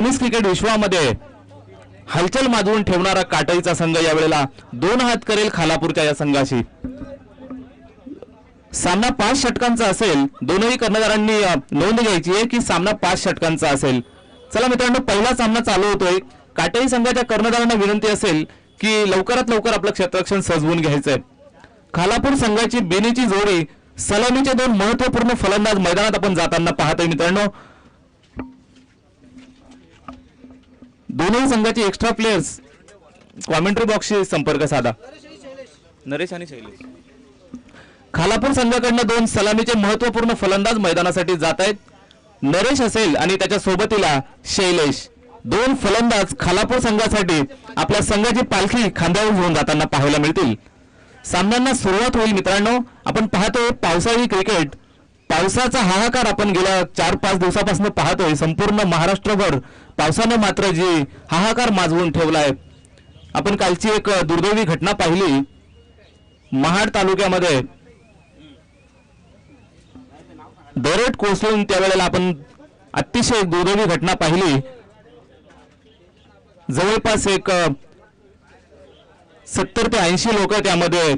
Tennis cricket विश्वामध्ये हलचल माजवून ठेवणारा काटईचा संघ यावेळेला 2 हात करेल खालापूरच्या या संघाशी। सामना 5 षटकांचा असेल। दोनही कर्णधारांनी नोंद घ्यायची आहे की सामना 5 षटकांचा असेल। चला मित्रांनो, पहिला सामना चालू होतोय। काटई संघाच्या कर्णधारांना विनंती असेल की लवकरात लवकर आपलं क्षेत्ररक्षण सजवून घ्यायचंय। खालापूर संघाची बेनीची जोडी सलामीचे 2 महत्त्वपूर्ण फलंदाज मैदानात आपण जाताना पाहतोय मित्रांनो। दोन्ही संघाचे एक्स्ट्रा प्लेयर्स कॉमेंट्री बॉक्सशी संपर्क साधा। नरेश आणि शैलेश। खालापूर संघाकडून 2 सलामीचे महत्त्वपूर्ण फलंदाज मैदानासाठी जात आहेत। नरेश असेल आणि त्याच्या सोबतीला शैलेश। 2 फलंदाज खालापूर संघासाठी आपल्या संघाची पालखी खांद्यावर घेऊन जाताना पाहायला मिळतील। सामन्यांना सुरुवात होईल मित्रांनो। आपण पाहतोय पावसाळी क्रिकेट, पावसाचा हाहाकार आपण गेल्या 4-5 दिवसापासून पाहतोय। संपूर्ण महाराष्ट्रभर पावसाने मात्र जी हाहाकार माजवून ठेवलाय। आपण कालची एक दुर्दैवी घटना पाहिली। महाड तालुक्यामध्ये दरड कोसळून त्यावेळेला आपण अतिशय दुर्दैवी घटना पाहिली। जवळपास एक 70 ते 80 लोक त्यामध्ये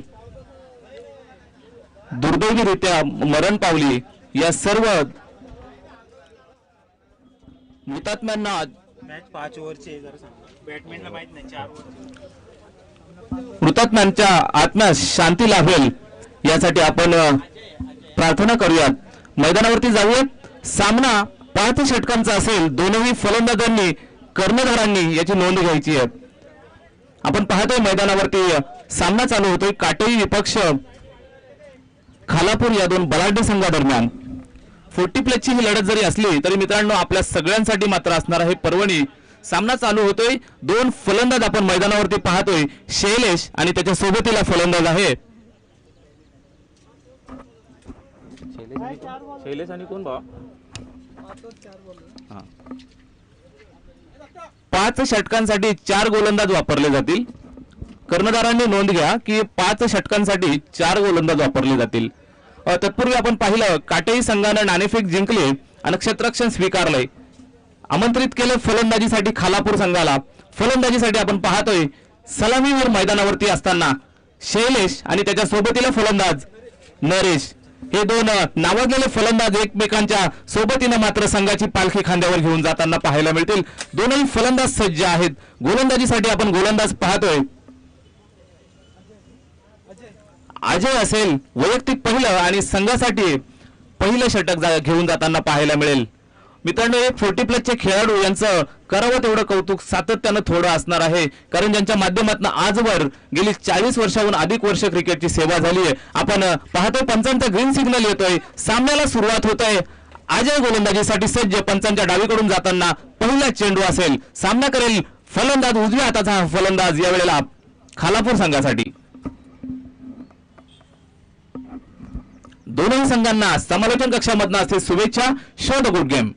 दुर्दैवीरित्या मरण पावली। या सर्व हुतात्म्यांना मॅच 5 ओव्हरची जरा सांगा। बॅटमॅनला माहित नाही 4 ओव्हर। हुतात्म्यांच्या आत्म्यास शांती लाभेल यासाठी आपण प्रार्थना करूयात। मैदानावरती जाऊयात। सामना 5 षटकांचा असेल। दोनही फलंदाजांनी कर्णधारांनी याची नोंद घ्यायची आहे। आपण पाहतोय मैदानावरती सामना चालू होतोय। काटई विपक्ष खालापूर या 2 बलाढ्य संघादरम्यान 40 प्लसची ही लढत जरी असली तरी मित्रांनो आपल्या सगळ्यांसाठी मात्र असणार आहे पर्वणी। सामना चालू होतोय। 2 फलंदाज आपण मैदानावरती पाहतोय। शैलेश आणि त्याच्या सोबतीला फलंदाज आहे शैलेश आणि कोण भाऊ। 5 षटकांसाठी 4 गोलंदाज वापरले जातील। कर्णधारांनी नोंद घ्या की 5 षटकांसाठी 4 गोलंदाज वापरले जातील। तत्पूर्वी आपण पाहिलं काटई संघाने नाणेफेक जिंकले आणि क्षेत्ररक्षण स्वीकारले। आमंत्रित केले फलंदाजीसाठी खालापूर संघाला। फलंदाजीसाठी आपण पाहतोय सलामीवर मैदानावरती असताना शैलेश आणि त्याच्या सोबतीला फलंदाज नरेश। हे 2 नावाजलेले फलंदाज एकमेकांच्या सोबतीने मात्र संघाची पालखी खांद्यावर घेऊन जाताना पाहायला मिळतील। दोनही फलंदाज सज्ज आहेत। गोलंदाजीसाठी आपण गोलंदाज पाहतोय अजय असेल। वैयक्तिक पहिलं आणि संघासाठी पहिलं षटक घेऊन जाताना पाहायला मिळेल। मित्रांनो, 40 प्लसचे खेळाडू यांचं करावं तेवढं कौतुक सातत्यानं थोडं असणार आहे, कारण ज्यांच्या माध्यमातून आजवर गेली 40 वर्षाहून अधिक वर्ष क्रिकेटची सेवा झाली आहे। आपण पाहतोय पंचांचा ग्रीन सिग्नल येतोय। सामन्याला सुरुवात होत आहे। अजय गोलंदाजीसाठी सज्ज। पंचांच्या डावीकडून जाताना पहिला चेंडू असेल। सामना करेल फलंदाज उजव्या हाताचा हा फलंदाज यावेळेला खालापूर संघासाठी। दोनही संघांना समालोचन कक्षामधून असते शुभेच्छा। Show the good game.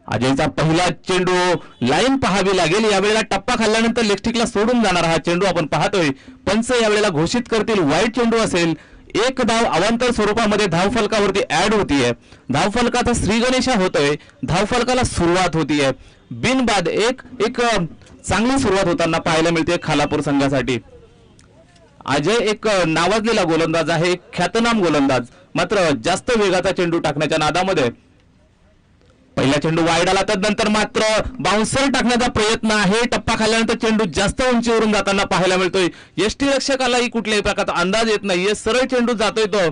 अजयचा पहिला चेंडू लाईन पाहावी लागेल। यावेळेला टप्पा खाल्ल्यानंतर लेगस्टिकला सोडून जाणार हा चेंडू आपण पाहतोय। पंच यावेळेला घोषित करतील वाईट चेंडू असेल। 1 धाव अवांतर स्वरूपामध्ये धावफलकावरती ऍड होतीये। धावफलकाचा श्रीगणेशा होतोय। धावफलकाला सुरुवात होतीये। बिनबाद एक चांगली सुरुवात होताना पाहायला मिळते खालापूर संघासाठी। अजय एक नावाजलेला गोलंदाज आहे, ख्यातनाम गोलंदाज, मात्र जास्त वेगाचा चेंडू टाकण्याच्या नादामध्ये पहिला चेंडू वाईड आला। त्यानंतर मात्र बाउन्सर टाकण्याचा प्रयत्न आहे। टप्पा खाल्ल्यानंतर चेंडू जास्त उंचीवरून जाताना पाहायला मिळतोय। यष्टीरक्षकालाही कुठल्याही प्रकारचा अंदाज येत नाहीये। सरळ चेंडू जातोय तो।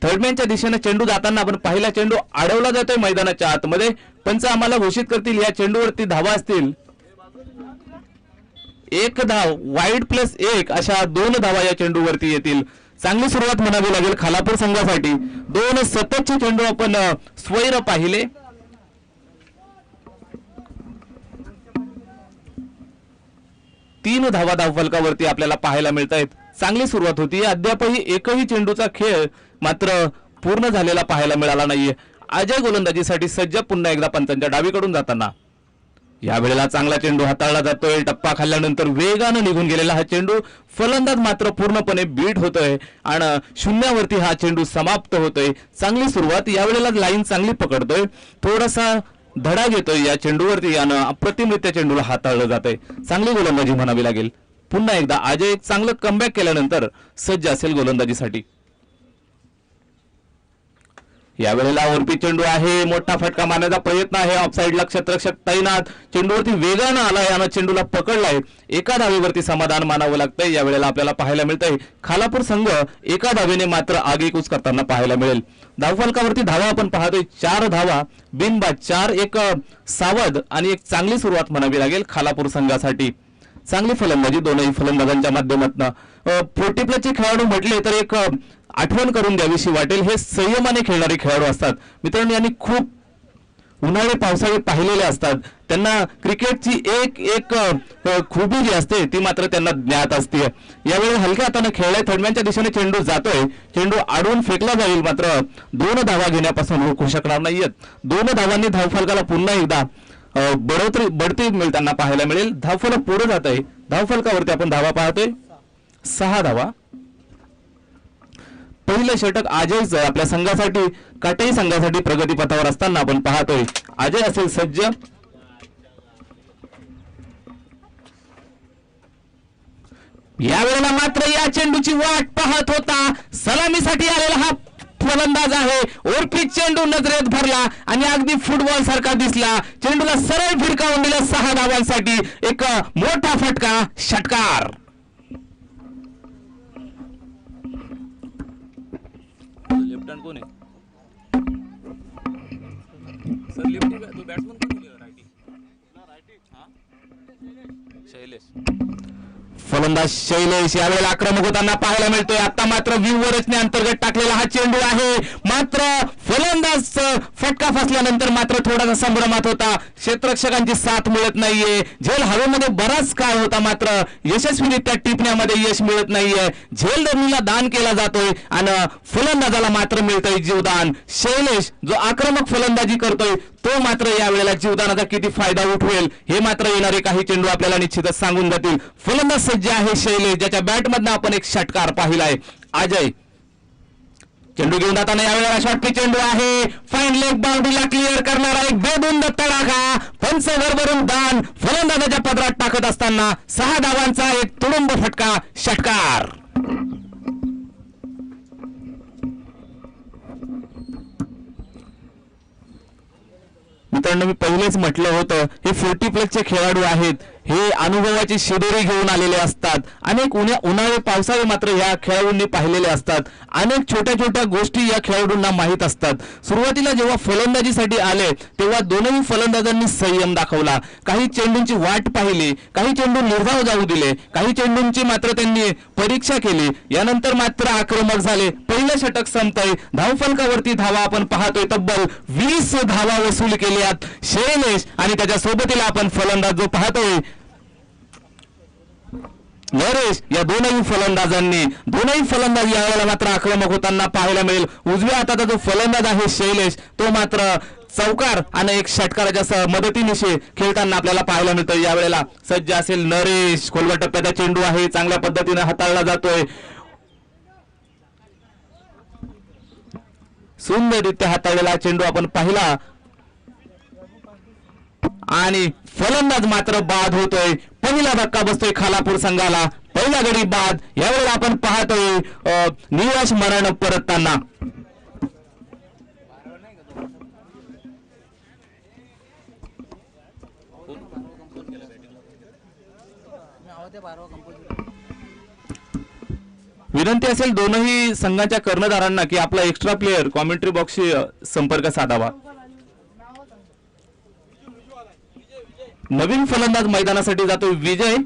थर्डमॅनच्या दिशेने चेंडू जाताना आपण पहिला चेंडू अडवला जातोय मैदानाच्या आतमध्ये। पंच आम्हाला घोषित करतील या चेंडूवरती धावा असतील 1 धाव वाईड प्लस 1 अशा 2 धावा या चेंडूवरती येतील। चांगली सुरुवात म्हणावी लागेल खालापूर संघासाठी। 2 सततचे चेंडू आपण स्वैर पाहिले। 3 धावा धावफलकावरती आपल्याला पाहायला मिळत आहेत। चांगली सुरुवात होती। अद्यापही एकही चेंडूचा खेळ मात्र पूर्ण झालेला पाहायला मिळाला नाहीये। अजय गोलंदाजीसाठी सज्ज पुन्हा एकदा पंचांच्या डावीकडून जाताना यावेळेला चांगला चेंडू हाताळला जातोय. टप्पा खाल्ल्यानंतर वेगानं निघून गेलेला हा चेंडू फलंदाज मात्र पूर्णपणे बीट होतोय आणि शून्यावरती हा चेंडू समाप्त होतोय. चांगली सुरुवात यावेळेला लाईन चांगली पकडतोय. थोडासा धडा घेतोय या चेंडूवरती आणि अप्रतिमरित्या चेंडूला हाताळलं जातंय. चांगली गोलंदाजी म्हणावी लागेल. पुन्हा एकदा अजय एक चांगलं कमबॅक केल्यानंतर सज्ज असेल गोलंदाजीसाठी. यावेळेला वरती चेंडू आहे. मोठा फटका मारण्याचा प्रयत्न आहे. ऑफसाईडला क्षेत्ररक्षक तैनात. चेंडूवरती वेगानं आलाय आणि चेंडूला पकडलाय. एका धावेवरती समाधान मानावं लागतंय. यावेळेला आपल्याला पाहायला मिळतंय खालापूर संघ एका धावेने मात्र आगेकूच करताना पाहायला मिळेल. धावफलकावरती धावा आपण पाहतोय 4 धावा बिनबाद 4. एक सावध आणि एक चांगली सुरुवात म्हणावी लागेल खालापूर संघासाठी. चांगली फलंदाजी दोनही फलंदाजांच्या माध्यमातून. 40 प्लसचे खेळाडू म्हटले तर एक आठवण करून द्यावीशी वाटेल. हे संयमाने खेळणारे खेळाडू असतात मित्रांनो. यांनी खूप उन्हाळे पावसाळे पाहिलेले असतात. त्यांना क्रिकेटची एक एक खूबी जी असते ती मात्र त्यांना ज्ञात असते. यावेळी हलक्या हाताने खेळलाय. थडम्यांच्या दिशेने चेंडू जातोय. चेंडू आडून फेकला जाईल मात्र 2 धावा घेण्यापासून रोखू शकणार नाहीयेत. 2 धावांनी धावफलकाला पुन्हा एकदा बढती मिळताना पाहायला मिळेल. धावफलक पुढे जात आहे. धावफलकावरती आपण धावा पाहतोय 6 धावा. पहिलं षटक अजयच आपल्या संघासाठी काटेई संघासाठी प्रगतीपथावर असताना आपण पाहतोय. अजय असेल सज्ज. यावेळेला मात्र या चेंडूची वाट पाहत होता. सलामीसाठी आलेला हा फलंदाज आहे. ओरपी चेंडू नजरेत भरला आणि अगदी फुटबॉल सारखा दिसला. चेंडूला सरळ फिरकावून दिला 6 धावांसाठी. एक मोठा फटका षटकार. लेफ्ट हँड कोण आहे सर? लेफ्टी तो बॅट्समन कोण आहे? रायटी शैलेश. फलंदाज शैलेश यावेळेला आक्रमक होताना पाहायला मिळतोय. आता मात्र व्ह्यूवर रचने अंतर्गत टाकलेला हा चेंडू आहे. मात्र फलंदाज फटका फसल्यानंतर मात्र थोडासा संभ्रमात होता. क्षेत्ररक्षकांची साथ मिळत नाहीये. झेल हवेमध्ये बराच काळ होता मात्र यशस्वीरित्या टिपण्यामध्ये यश मिळत नाहीये. झेलधरणीला दान केला जातोय आणि फलंदाजाला मात्र मिळतंय जीवदान. शैलेश जो आक्रमक फलंदाजी करतोय तो मात्र यावेळेला जीवदानाचा किती फायदा उठवेल हे मात्र येणारे काही चेंडू आपल्याला निश्चितच सांगून जातील. फलंदाज सज्ज आहे शैलेश, ज्याच्या बॅटमधनं आपण एक षटकार पाहिलाय. अजय चेंडू घेऊन जाताना यावेळेला शॉर्टपी चेंडू आहे. फाईन लेग बाउंड्रीला क्लिअर करणारा एक बेधुंद तडाखा. पंच भरभरून दान फलंदाजाच्या पदरात टाकत असताना 6 धावांचा एक तुडुंब फटका षटकार. मित्रांनो मी पहिलेच म्हटलं होतं हे 40 प्लसचे खेळाडू आहेत. हे अनुभवाची शिदोरी घेऊन आलेले असतात. अनेक उन्हाळे पावसाळे मात्र या खेळाडूंनी पाहिलेले असतात. अनेक छोट्या छोट्या गोष्टी या खेळाडूंना माहीत असतात. सुरुवातीला जेव्हा फलंदाजीसाठी आले तेव्हा दोनही फलंदाजांनी संयम दाखवला. काही चेंडूंची वाट पाहिली, काही चेंडू निर्धाव जाऊ दिले, काही चेंडूंची मात्र त्यांनी परीक्षा केली. यानंतर मात्र आक्रमक झाले. पहिलं षटक संपतंय. धावफलकावरती धावा आपण पाहतोय तब्बल 20 धावा वसूल केल्यात शैलेश आणि त्याच्या सोबतीला आपण फलंदाज जो पाहतोय नरेश. या दोनही फलंदाज यावेळेला मात्र आक्रमक होताना पाहायला मिळेल. उजव्या हाताचा जो फलंदाज आहे शैलेश तो मात्र चौकार आणि एक षटकाराच्या मदतीने खेळताना आपल्याला पाहायला मिळतं. यावेळेला सज्ज असेल नरेश. खोलवर टप्प्याचा चेंडू आहे. चांगल्या पद्धतीने हाताळला जातोय. सुंदररित्या हाताळलेला चेंडू आपण पाहिला आणि फलंदाज मात्र बाद होतोय. पहिला धक्का बसतोय खालापूर संघाला. पहिला गडी बाद. यावेळेला आपण पाहतोय निराश मरण परतताना. विनंती असेल दोनही संघाच्या कर्णधारांना की आपला एक्स्ट्रा प्लेअर कॉमेंट्री बॉक्सशी संपर्क साधावा. नवीन फलंदाज मैदानासाठी जातोय विजय.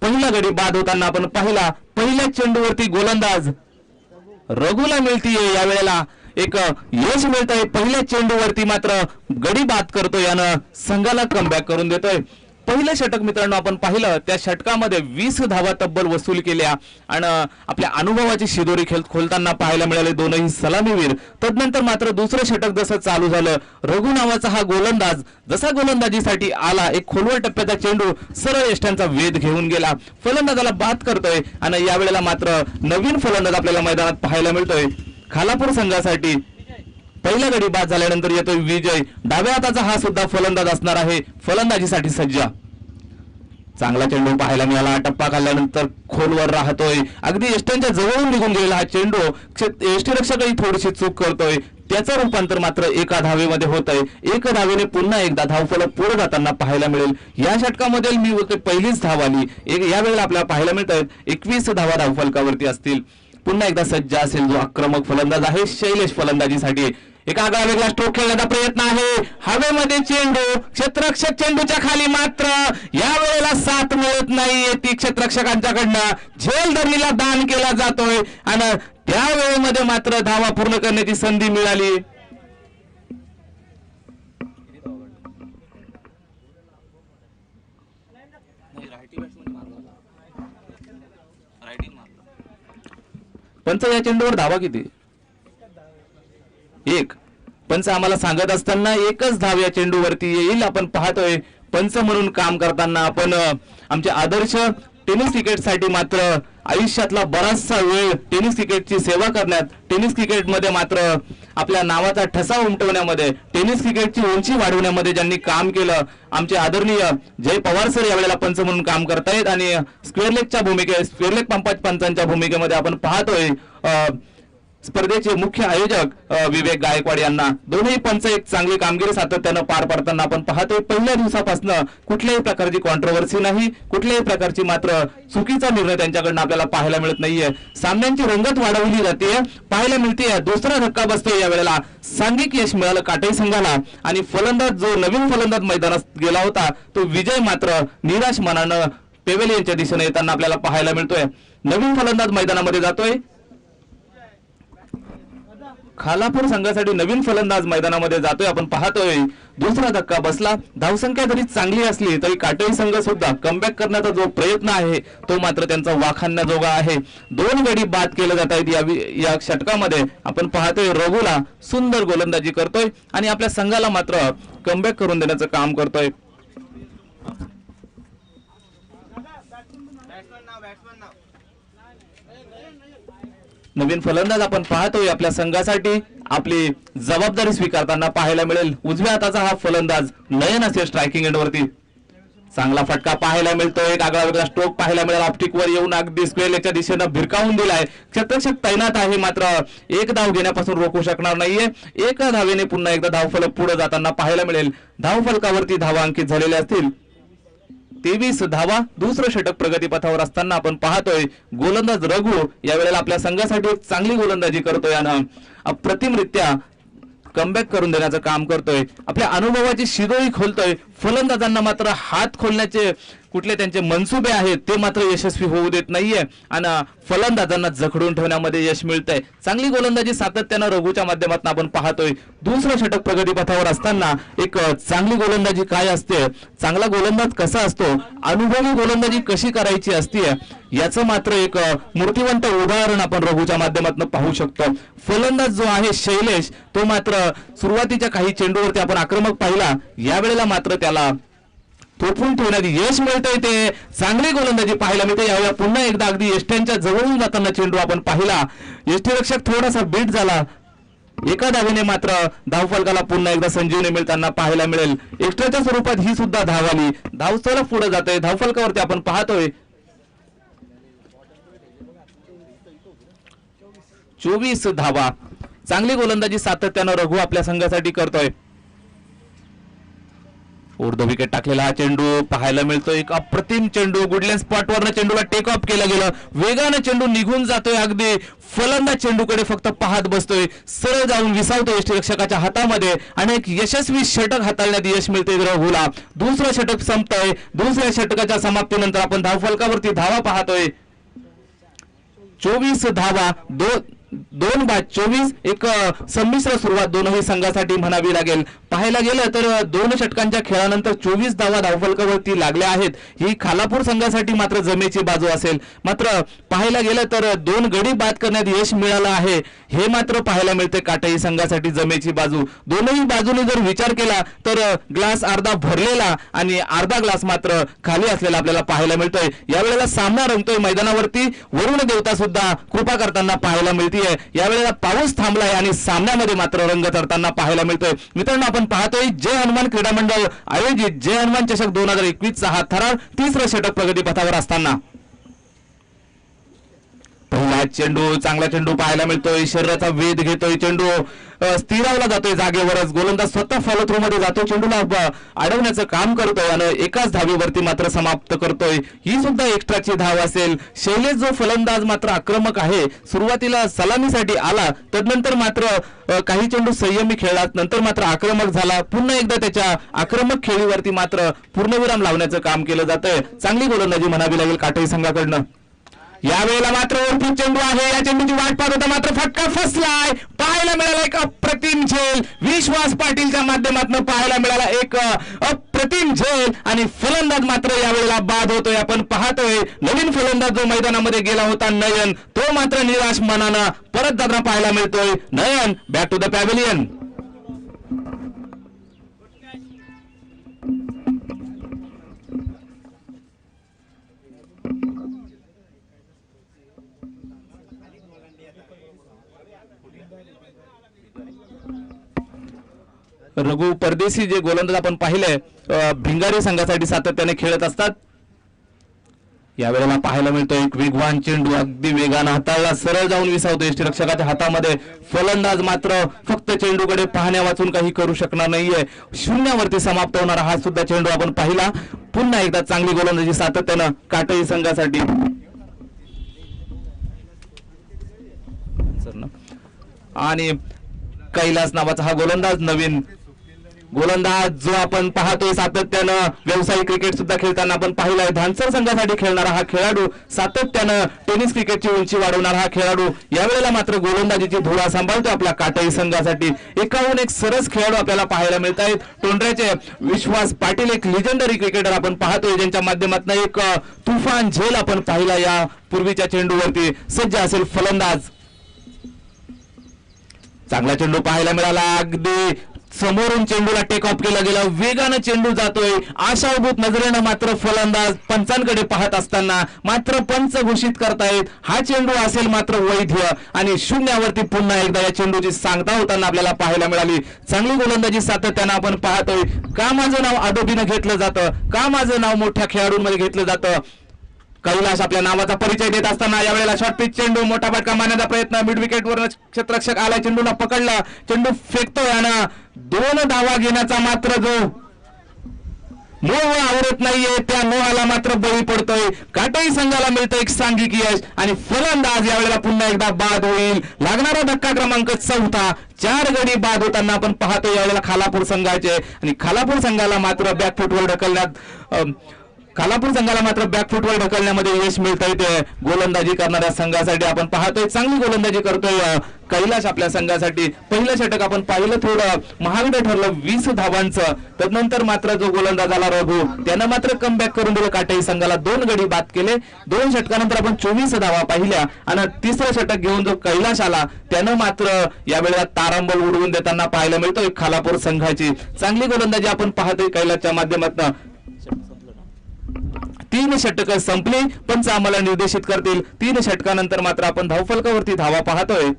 पहिला गडी बाद होताना आपण पाहिला. पहिल्या चेंडूवरती गोलंदाज रघुला मिळतीये. यावेळेला एक यश मिळतंय. पहिल्या चेंडूवरती मात्र गडी बाद करतोय आणि संघाला कमबॅक करून देतोय. पहिलं षटक मित्रांनो आपण पाहिलं, त्या षटकामध्ये 20 धावा तब्बल वसूल केल्या आणि आपल्या अनुभवाची शिदोरी खोलताना पाहायला मिळाले दोनही सलामीवीर. तदनंतर मात्र दुसरं षटक जसं चालू झालं, रघु नावाचा हा गोलंदाज जसा गोलंदाजीसाठी आला, एक खोलवर टप्प्याचा चेंडू सरळ यष्ट्यांचा वेध घेऊन गेला, फलंदाजाला बाद करतोय आणि यावेळेला मात्र नवीन फलंदाज आपल्याला मैदानात पाहायला मिळतोय. खालापूर संघासाठी पहिला गडी बाद झाल्यानंतर येतोय विजय. डाव्या हाताचा हा सुद्धा फलंदाज असणार आहे, फलंदाजीसाठी सज्ज. चांगला चेंडू पाहायला मिळाला, टप्पा खाल्ल्यानंतर खोलवर राहतोय, अगदी यष्ट्यांच्या जवळून निघून गेलेला हा चेंडू यष्टीरक्षकही थोडीशी चूक करतोय, त्याचं रूपांतर मात्र एका धावेमध्ये होत आहे. एक धावेने पुन्हा एकदा धावफलक पुढे जाताना पाहायला मिळेल. या षटकामध्ये मी होते पहिलीच धाव आली, यावेळेला आपल्याला पाहायला मिळत आहेत 21 धावा धावफलकावरती असतील. पुन्हा एकदा सज्ज असेल जो आक्रमक फलंदाज आहे शैलेश फलंदाजीसाठी. एक आगळा वेगळा स्ट्रोक खेळण्याचा प्रयत्न आहे, हवेमध्ये चेंडू, क्षेत्ररक्षक चेंडूच्या खाली, मात्र यावेळेला साथ मिळत नाहीये ती क्षेत्ररक्षकांच्याकडनं. झेलधरणीला दान केला जातोय आणि त्या वेळेमध्ये मात्र धावा पूर्ण करण्याची संधी मिळाली. पंच या चेंडूवर धावा किती? एक. पंच आम्हाला सांगत असताना एकच धाव या चेंडूवरती येईल. आपण पाहतोय पंच म्हणून काम करताना आपण आमचे आदर्श टेनिस क्रिकेटसाठी मात्र आयुष्यातला बराचसा वेळ टेनिस क्रिकेटची सेवा करण्यात, टेनिस क्रिकेटमध्ये मात्र आपल्या नावाचा ठसा उमटवण्यामध्ये, टेनिस क्रिकेटची उंची वाढवण्यामध्ये ज्यांनी काम केलं, आमचे आदरणीय जय पवार सर यावेळेला पंच म्हणून काम करतायत. आणि स्क्वेअर लेग पंचांच्या भूमिकेमध्ये आपण पाहतोय स्पर्धेचे मुख्य आयोजक विवेक गायकवाड यांना. दोन्ही पंच एक चांगली कामगिरी सातत्यानं पार पाडताना आपण पाहतोय. पहिल्या दिवसापासून कुठल्याही प्रकारची कॉन्ट्रोवर्सी नाही, कुठल्याही प्रकारची मात्र चुकीचा निर्णय त्यांच्याकडनं आपल्याला पाहायला मिळत नाहीये. सामन्यांची रंगत वाढवली जाते, पाहायला मिळते. दुसरा धक्का बसतोय यावेळेला, सांघिक यश मिळालं काटई संघाला आणि फलंदाज जो नवीन फलंदाज मैदानात गेला होता तो विजय मात्र निराश मनानं पेवेलियनच्या दिशेने येताना आपल्याला पाहायला मिळतोय. नवीन फलंदाज मैदानामध्ये जातोय, खालापूर संघासाठी नवीन फलंदाज मैदानामध्ये जातोय. आपण पाहतोय दुसरा धक्का बसला. धावसंख्या जरी चांगली असली तरी काटई संघ सुद्धा कमबॅक करण्याचा जो प्रयत्न आहे तो मात्र त्यांचा वाखाणण्याजोगा आहे. 2 गडी बाद केले जात आहेत या षटकामध्ये. आपण पाहतोय रघुला सुंदर गोलंदाजी करतोय आणि आपल्या संघाला मात्र कमबॅक करून देण्याचं काम करतोय. नवीन फलंदाज आपण पाहतोय आपल्या संघासाठी आपली जबाबदारी स्वीकारताना पाहायला मिळेल. उजव्या हाताचा हा फलंदाज नयन असेल स्ट्रायकिंग एंडवरती. चांगला फटका पाहायला मिळतोय, एक आगळा वेगळा स्ट्रोक पाहायला मिळेल. ऑप्टिकवर येऊन अगदी स्क्वेअर लेगच्या दिशेनं भिरकावून दिलाय. क्षेत्ररक्षक तैनात आहे, मात्र एक धाव घेण्यापासून रोखू शकणार नाहीये. एका धावेने पुन्हा एकदा धावफलक पुढे जाताना पाहायला मिळेल. धावफलकावरती धावा अंकित झालेल्या असतील 23 धावा. दुसरं षटक प्रगतीपथावर असताना आपण पाहतोय गोलंदाज रघु यावेळेला आपल्या संघासाठी एक चांगली गोलंदाजी करतोय आणि अप्रतिमरित्या कमबॅक करून देण्याचं काम करतोय. आपल्या अनुभवाची शिदोरी खोलतोय. फलंदाजांना मात्र हात खोलण्याचे कुठले त्यांचे मनसुबे आहेत ते मात्र यशस्वी होऊ देत नाहीये आणि फलंदाजांना जखडून ठेवण्यामध्ये यश मिळतंय. चांगली गोलंदाजी सातत्यानं रघुच्या माध्यमातून आपण पाहतोय. दुसरं षटक प्रगतीपथावर असताना एक चांगली गोलंदाजी काय असते, चांगला गोलंदाज कसा असतो, अनुभवी गोलंदाजी कशी करायची असते याचं मात्र एक मूर्तिवंत उदाहरण आपण रघुच्या माध्यमातून पाहू शकतो. फलंदाज जो आहे शैलेश तो मात्र सुरुवातीच्या काही चेंडूवरती आपण आक्रमक पाहिला, यावेळेला मात्र त्याला थोपवून ठेवण्यात यश मिळतंय. ते चांगली गोलंदाजी पाहायला मिळते. यावेळेला पुन्हा एकदा अगदी यष्ट्यांच्या जवळून जाताना चेंडू आपण पाहिला, यष्टीरक्षक थोडासा बीट झाला. एका धावेने मात्र धावफलकाला पुन्हा एकदा संजीवनी मिळताना पाहायला मिळेल. एक्स्ट्राच्या स्वरूपात ही सुद्धा धाव आली. धावसोला पुढे जातोय. धावफलकावरती आपण पाहतोय 24 धावा. चांगली गोलंदाजी सातत्यानं रघु आपल्या संघासाठी करतोय. उर्ध्व विकेट टाकलेला हा चेंडू पाहायला मिळतोय. एक अप्रतिम चेंडू, गुडलँड स्पॉटवरनं चेंडूला टेक ऑफ केलं गेलं. वेगानं चेंडू निघून जातोय. अगदी फलंदाज चेंडूकडे फक्त पाहत बसतोय. सरळ जाऊन विसावतोय यष्टीरक्षकाच्या हातामध्ये आणि एक यशस्वी षटक हाताळण्यात यश मिळते रघुला. दुसरं षटक संपतंय. दुसऱ्या षटकाच्या समाप्तीनंतर आपण धावफलकावरती धावा पाहतोय 24 धावा. 2 बाद 24 एक संमिश्र सुरुवात दोनही संघासाठी म्हणावी लागेल. पाहायला गेलं तर 2 षटकांच्या खेळानंतर 24 धावा धावफलकावरती लागल्या आहेत. ही खालापूर संघासाठी मात्र जमेची बाजू असेल. मात्र पाहायला गेलं तर 2 गडी बाद करण्यात यश मिळालं आहे, हे मात्र पाहायला मिळते काटई संघासाठी जमेची बाजू. दोनही बाजूने जर विचार केला तर ग्लास अर्धा भरलेला आणि अर्धा ग्लास मात्र खाली असलेला आपल्याला पाहायला मिळतोय. यावेळेला सामना रंगतोय मैदानावरती. वरुण देवता सुद्धा कृपा करताना पाहायला मिळते. यावेळेला पाऊस थांबलाय आणि सामन्यामध्ये मात्र रंग चढताना पाहायला मिळतोय. मित्रांनो, आपण पाहतोय जय हनुमान क्रीडा मंडळ आयोजित जय हनुमान चषक 2021 चा हा थरार 3रं षटक प्रगतीपथावर असताना पहिला चेंडू, चांगला चेंडू पाहायला मिळतोय. शरीराचा वेध घेतोय चेंडू, स्थिरावला जातोय जागेवरच. गोलंदाज स्वतः फॉलो थ्रू मध्ये जातो, चेंडूला अडवण्याचं काम करतोय आणि एकाच धावेवरती मात्र समाप्त करतोय. ही सुद्धा एक्स्ट्राची धाव असेल. शैलेश जो फलंदाज मात्र आक्रमक आहे, सुरुवातीला सलामीसाठी आला, तदनंतर मात्र काही चेंडू संयमी खेळला, नंतर मात्र आक्रमक झाला. पुन्हा एकदा त्याच्या आक्रमक खेळीवरती मात्र पूर्णविराम लावण्याचं काम केलं जातंय. चांगली गोलंदाजी म्हणावी लागेल काटई संघाकडनं. यावेळेला मात्र वरती चेंडू आहे, या चेंडूची वाट पाहत होता, मात्र फटका फसलाय. पाहायला मिळाला एक अप्रतिम झेल, विश्वास पाटीलच्या माध्यमातून पाहायला मिळाला एक अप्रतिम झेल आणि फलंदाज मात्र यावेळेला बाद होतोय. आपण पाहतोय नवीन फलंदाज जो मैदानामध्ये गेला होता नयन, तो मात्र निराश मनानं परत जाताना पाहायला मिळतोय. Nayan back to the pavilion. Raghu Pardeshi जे गोलंदाज आपण पाहिले भिंगारी संघासाठी सातत्याने खेळत असतात, यावेळेला पाहायला मिळतो एक वेगवान चेंडू अगदी वेगाने हाताळला, सरळ जाऊन विसावतो यष्टीरक्षकाच्या हातामध्ये. फलंदाज मात्र फक्त चेंडूकडे पाहण्या वाचून काही करू शकणार नाहीये. शून्यावरती समाप्त होणारा हा सुद्धा चेंडू आपण पाहिला. पुन्हा एकदा चांगली गोलंदाजी सातत्यानं काटई संघासाठी. आणि कैलास नावाचा हा गोलंदाज, नवीन गोलंदाज जो आपण पाहतोय सातत्यानं व्यावसायिक क्रिकेट सुद्धा खेळताना आपण पाहिलाय. धानसर संघासाठी खेळणारा हा खेळाडू, सातत्यानं टेनिस क्रिकेटची उंची वाढवणारा हा खेळाडू, यावेळेला मात्र गोलंदाजीची धुरा सांभाळतोय आपल्या काटई संघासाठी. एकाहून एक सरस खेळाडू आपल्याला पाहायला मिळत आहेत. टोंडऱ्याचे विश्वास पाटील एक लिजेंडरी क्रिकेटर आपण पाहतोय, ज्यांच्या माध्यमातून एक तुफान झेल आपण पाहिला. या पूर्वीच्या चेंडूवरती सज्ज असेल फलंदाज. चांगला चेंडू पाहायला मिळाला, अगदी समोरून चेंडूला टेक ऑफ केला गेला, वेगानं चेंडू जातोय. आशाभूत नजरेनं मात्र फलंदाज पंचांकडे पाहत असताना मात्र पंच घोषित करतायत हा चेंडू असेल मात्र वैध. आणि शून्यावरती पुन्हा एकदा या चेंडूची सांगता होताना आपल्याला पाहायला मिळाली. चांगली गोलंदाजी सातत्यानं आपण पाहतोय. का माझं नाव आदोबीनं घेतलं जातं, का माझं नाव मोठ्या खेळाडूंमध्ये घेतलं जातं. कैलास आपल्या नावाचा परिचय देत असताना यावेळेला शॉर्ट पिच चेंडू, मोठा फटका मारण्याचा प्रयत्न, मिड विकेट वर क्षेत्ररक्षक आला, चेंडूला पकडला, चेंडू फेकतोय आणि 2 धावा घेण्याचा मात्र जो मोह आवडत नाहीये त्या मोहाला मात्र बळी पडतोय. काटई संघाला मिळतं एक सांघिक यश आणि फलंदाज यावेळेला पुन्हा एकदा बाद होईल. लागणारा धक्का क्रमांक 4. 4 गडी बाद होताना आपण पाहतोय यावेळेला खालापूर संघाचे. आणि खालापूर संघाला मात्र बॅकफुटवर ढकलण्यामध्ये यश मिळत आहे. गोलंदाजी करणाऱ्या संघासाठी आपण पाहतोय चांगली गोलंदाजी करतोय कैलास आपल्या संघासाठी. पहिलं षटक आपण पाहिलं थोडं महागडं ठरलं 20 धावांचं. त्यानंतर मात्र जो गोलंदाज आला रघु, त्यानं मात्र कमबॅक करून दिलं. काटई संघाला 2 गडी बाद केले. 2 षटकानंतर आपण 24 धावा पाहिल्या आणि 3रं षटक घेऊन जो कैलास आला त्यानं मात्र यावेळेला तारांबळ उडवून देताना पाहायला मिळतोय खालापूर संघाची. चांगली गोलंदाजी आपण पाहतोय कैलासच्या माध्यमातून. 3 षटकं संपली, पंच आम्हाला निर्देशित करतील. 3 षटकानंतर मात्र आपण धावफलकावरती धावा पाहतोय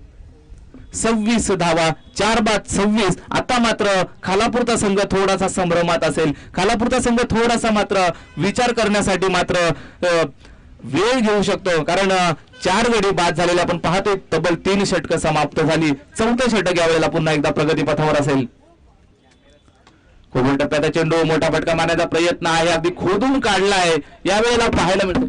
26 धावा, 4 बाद 26. आता मात्र खालापूरचा संघ थोडासा संभ्रमात असेल. खालापूरचा संघ थोडासा मात्र विचार करण्यासाठी मात्र वेळ घेऊ शकतो, कारण 4 गडी बाद झालेले आपण पाहतोय. तब्बल 3 षटकं समाप्त झाली. 4थं षटक यावेळेला पुन्हा एकदा प्रगतीपथावर असेल. खोबून टप्प्याचा चेंडू, मोठा फटका मारण्याचा प्रयत्न आहे, अगदी खोदून काढलाय. यावेळेला पाहायला मिळतो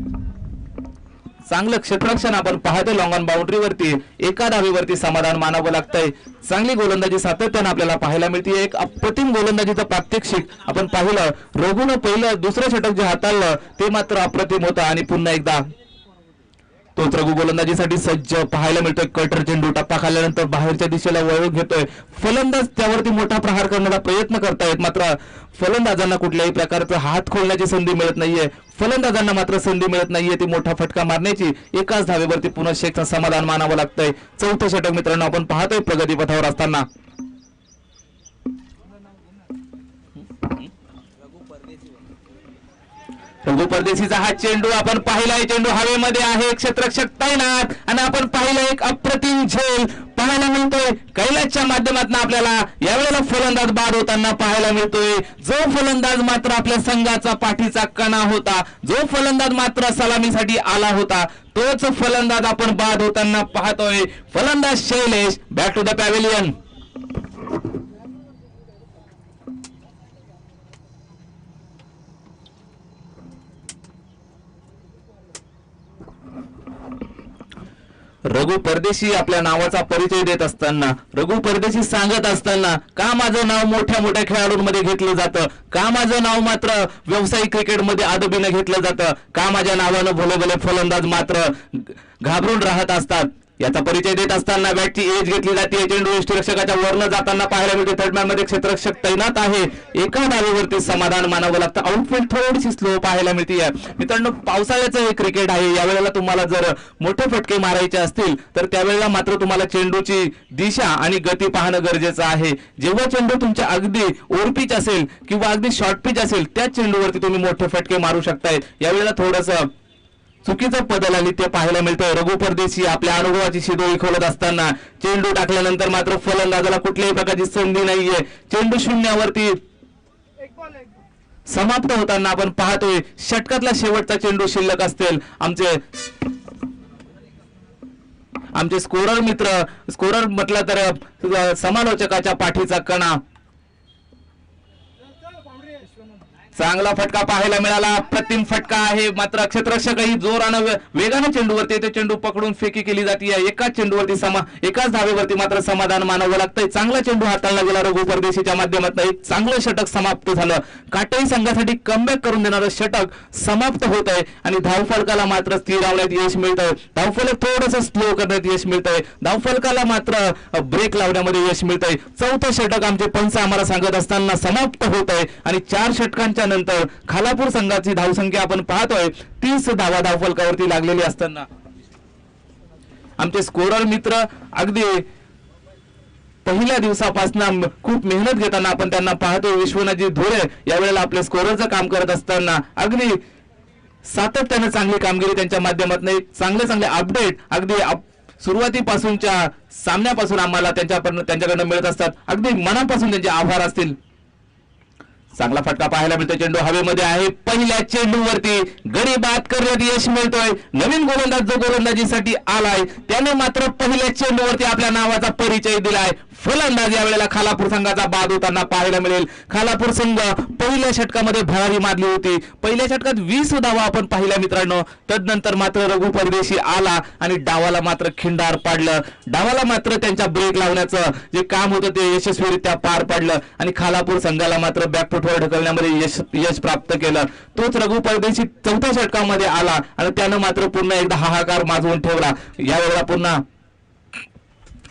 चांगलं क्षेत्ररक्षण आपण पाहतोय. लॉंग ऑन बाउंड्रीवरती एका धावेवरती समाधान मानावं लागतंय. चांगली गोलंदाजी सातत्यानं आपल्याला पाहायला मिळते. एक अप्रतिम गोलंदाजीचं प्रात्यक्षिक आपण पाहिलं. रघुनं पहिलं 2रं षटक जे हाताळलं ते मात्र अप्रतिम होतं. आणि पुन्हा एकदा तोच रघु गोलंदाजीसाठी सज्ज पाहायला मिळतोय. कटर चेंडू टप्पा खाल्ल्यानंतर बाहेरच्या दिशेला वळून घेतोय. फलंदाज त्यावरती मोठा प्रहार करण्याचा प्रयत्न करतायत, मात्र फलंदाजांना कुठल्याही प्रकारचा हात खोलण्याची संधी मिळत नाहीये. फलंदाजांना मात्र संधी मिळत नाहीये ती मोठा फटका मारण्याची. एकाच धावेवरती पुन्हा शेखचं समाधान मानावं लागतंय. चौथं षटक मित्रांनो आपण पाहतोय प्रगतीपथावर असताना. रघु परदेशीचा हा चेंडू आपण पाहिलाय. चेंडू हवेमध्ये आहे, क्षेत्ररक्षक तैनात आणि आपण पाहिलं एक अप्रतिम झेल पाहायला मिळतोय. कैलासच्या माध्यमातून आपल्याला यावेळेला फलंदाज बाद होताना पाहायला मिळतोय. जो फलंदाज मात्र आपल्या संघाचा पाठीचा कणा होता, जो फलंदाज मात्र सलामीसाठी आला होता, तोच फलंदाज आपण बाद होताना पाहतोय. फलंदाज Shailesh, back to the pavilion. Raghu Pardeshi आपल्या नावाचा परिचय देत असताना, रघु परदेशी सांगत असताना, का माझं नाव मोठ्या मोठ्या खेळाडूंमध्ये घेतलं जातं, का माझं नाव मात्र व्यावसायिक क्रिकेटमध्ये आदबीनं घेतलं जातं, का माझ्या नावानं भले भले फलंदाज मात्र घाबरून राहत असतात, याचा परिचय देत असताना बॅटची एज घेतली जाते. चेंडू यष्टिरक्षकाच्या वरनं जाताना पाहायला मिळते. थर्डमॅन मध्ये क्षेत्ररक्षक तैनात आहे. एका धावेवरती समाधान मानावं लागतं. आउटफील्ड थोडीशी स्लो पाहायला मिळते. मित्रांनो, पावसाळ्याचं हे क्रिकेट आहे. यावेळेला तुम्हाला जर मोठे फटके मारायचे असतील तर त्यावेळेला मात्र तुम्हाला चेंडूची दिशा आणि गती पाहणं गरजेचं आहे. जेव्हा चेंडू तुमच्या अगदी ओव्हरपिच असेल किंवा अगदी शॉर्ट पिच असेल त्याच चेंडूवरती तुम्ही मोठे फटके मारू शकताय. यावेळेला थोडंसं चुकीचं बदल आणि ते पाहायला मिळतंय. रघु परदेशी आपल्या अनुभवाची शिदोरी खोलत असताना चेंडू टाकल्यानंतर मात्र फलंदाजाला कुठल्याही प्रकारची संधी नाहीये. चेंडू शून्यावरती समाप्त होताना आपण पाहतोय. षटकातला शेवटचा चेंडू शिल्लक असतील. आमचे स्कोरर मित्र, स्कोरर म्हटलं तर समालोचकाच्या पाठीचा कणा, चांगला फटका पाहायला मिळाला. अप्रतिम फटका आहे. मात्र क्षेत्ररक्षकही जोरानं वेगाने चेंडूवरती येते. चेंडू पकडून फेकी केली जाते. एकाच चेंडूवरती एकाच धावेवरती मात्र समाधान मानावं लागतंय. चांगला चेंडू हाताळला गेला रघु परदेशीच्या माध्यमातून. एक चांगलं षटक समाप्त झालं. काटेरी संघासाठी कमबॅक करून देणारं षटक समाप्त होत आहे आणि धावफलकाला मात्र स्थिरावण्यात यश मिळतंय. धावफलक थोडंसं स्लो करण्यात यश मिळतंय. धावफलकाला मात्र ब्रेक लावण्यामध्ये यश मिळतंय. चौथं षटक आमचे पंच आम्हाला सांगत असताना समाप्त होत आहे आणि 4 षटकांच्या नंतर खालापूर संघाची धावसंख्या आपण पाहतोय 30 धावा धावफलकावरती लागलेली असताना आमचे स्कोरर मित्र अगदी पहिल्या दिवसापासून खूप मेहनत घेताना आपण त्यांना पाहतोय. विश्वनाथजी धोरे यावेळेला आपल्या स्कोररचं काम करत असताना अगदी सातत्याने चांगली कामगिरी त्यांच्या माध्यमातून चांगले अपडेट अगदी सुरुवातीपासूनच्या सामन्यापासून आम्हाला त्यांच्याकडनं मिळत असतात. अगदी मनापासून त्यांचे आभार असतील. चांगला फटका पाहायला मिळतोय. चेंडू हवेमध्ये आहे. पहिल्या चेंडूवरती गडी बाद करण्यात यश मिळतोय. नवीन गोलंदाज जो गोलंदाजीसाठी आलाय त्याने मात्र पहिल्या चेंडूवरती आपल्या नावाचा परिचय दिलाय. फलंदाज यावेळेला खालापूर संघाचा बाद होताना पाहायला मिळेल. खालापूर संघ पहिल्या षटकामध्ये भरारी मारली होती. पहिल्या षटकात 20 धावा आपण पाहिल्या मित्रांनो. तदनंतर मात्र रघु परदेशी आला आणि डावाला मात्र खिंडार पाडलं. डावाला मात्र त्यांच्या ब्रेक लावण्याचं जे काम होतं ते यशस्वीरित्या पार पाडलं आणि खालापूर संघाला मात्र बॅकफुटवर ढकलण्यामध्ये यश प्राप्त केलं. तोच रघु परदेशी चौथ्या षटकामध्ये आला आणि त्यानं मात्र पुन्हा एकदा हाहाकार माजवून ठेवला. यावेळेला पुन्हा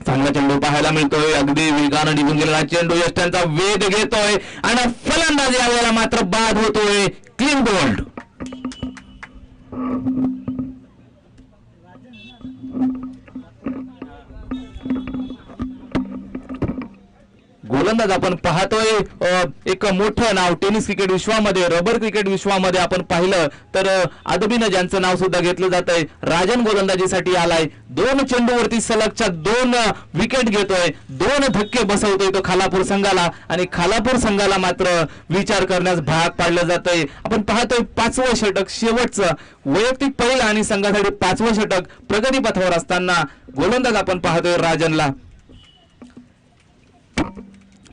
चांगला चेंडू पाहायला मिळतोय. अगदी वेगानं निघून गेलेला चेंडू यष्ट्यांचा वेध घेतोय आणि फलंदाज यावेळेला मात्र बाद होतोय. Clean bowled. गोलंदाज आपण पाहतोय एक मोठं नाव टेनिस क्रिकेट विश्वामध्ये, रबर क्रिकेट विश्वामध्ये आपण पाहिलं तर आदबीनं ज्यांचं नाव सुद्धा घेतलं जात आहे. राजन गोलंदाजीसाठी आलाय. 2 चेंडूवरती सलगच्या 2 विकेट घेतोय. 2 धक्के बसवतोय तो खालापूर संघाला आणि खालापूर संघाला मात्र विचार करण्यास भाग पाडलं जातंय. आपण पाहतोय 5वं षटक शेवटचं वैयक्तिक पहिलं आणि संघासाठी 5वं षटक प्रगतीपथावर असताना गोलंदाज आपण पाहतोय राजनला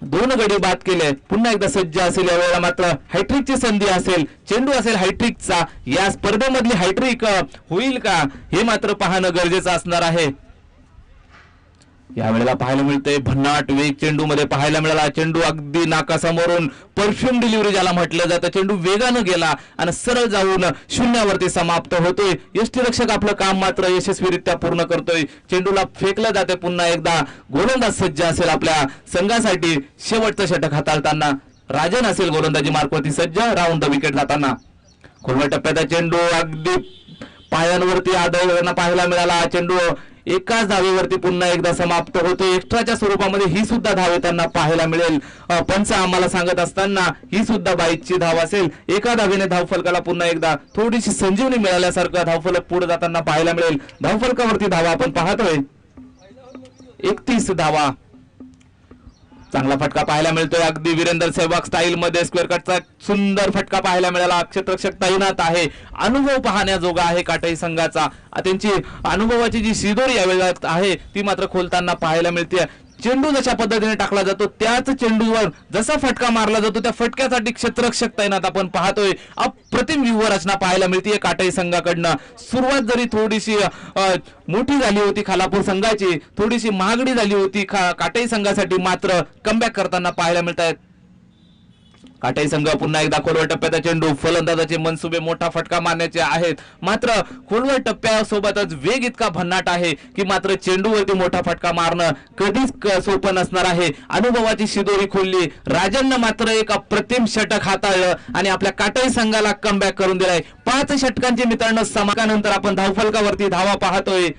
2 गडी बाद केले. पुन्हा एकदा सज्ज असेल. यावेळेला मात्र हॅट्रिकची संधी असेल. चेंडू असेल हॅट्रिकचा. या स्पर्धेमधली हॅट्रिक होईल का हे मात्र पाहणं गरजेचं असणार आहे. यावेळेला पाहायला मिळतंय भन्नाट वेग चेंडू मध्ये पाहायला मिळाला. चेंडू अगदी नाकासमोरून परफ्यूम डिलिव्हरी ज्याला म्हटलं जातं, चेंडू वेगानं गेला आणि सरळ जाऊन शून्यावरती समाप्त होतोय. यष्टीरक्षक आपलं काम मात्र यशस्वीरित्या पूर्ण करतोय. चेंडूला फेकलं जाते पुन्हा एकदा. गोलंदाज सज्ज असेल आपल्या संघासाठी शेवटचं षटक हाताळताना. राजन असेल गोलंदाजी मार्कवरती सज्ज राऊंड द विकेट जाताना. खोलवर टप्प्याचा चेंडू अगदी पायांवरती आदळताना पाहायला मिळाला. चेंडू एकाच धावेवरती पुन्हा एकदा समाप्त होतो. एक्स्ट्राच्या स्वरूपामध्ये ही सुद्धा धाव येताना पाहायला मिळेल. पंच आम्हाला सांगत असताना ही सुद्धा बाईकची धाव असेल. एका धावेने धावफलकाला पुन्हा एकदा थोडीशी संजीवनी मिळाल्यासारखं धावफलक पुढे जाताना पाहायला मिळेल. धावफलकावरती धावा आपण पाहतोय 31 धावा. चांगला फटका पाहायला मिळतोय. अगदी वीरेंद्र सेहवाग स्टाईल मध्ये स्क्वेअर कटचा सुंदर फटका पाहायला मिळाला. क्षेत्ररक्षक तैनात आहे. अनुभव पाहण्याजोगा आहे काटई संघाचा. त्यांची अनुभवाची जी शिदोरी यावेळेला आहे ती मात्र खोलताना पाहायला मिळते. चेंडू जशा पद्धतीने टाकला जातो त्याच चेंडूवर जसा फटका मारला जातो त्या फटक्यासाठी क्षेत्ररक्षक तैनात आपण पाहतोय. अप्रतिम व्यूहरचना पाहायला मिळते काटई संघाकडनं. सुरुवात जरी थोडीशी मोठी झाली होती खालापूर संघाची, थोडीशी महागडी झाली होती काटई संघासाठी, मात्र कमबॅक करताना पाहायला मिळत आहेत. काटई संघ पुन्हा एकदा खोलवर टप्प्याचा चेंडू. फलंदाजाचे मनसुबे मोठा फटका मारण्याचे आहेत, मात्र खोलवर टप्प्यासोबतच वेग इतका भन्नाट आहे की मात्र चेंडूवरती मोठा फटका मारणं कधीच सोपं नसणार आहे. अनुभवाची शिदोरी खोलली. राजननं मात्र एक अप्रतिम षटक हाताळलं आणि आपल्या काटई संघाला कमबॅक करून दिलाय. 5 षटकांचे मित्रांनो समाप्तीनंतर आपण धावफलकावरती धावा पाहतोय.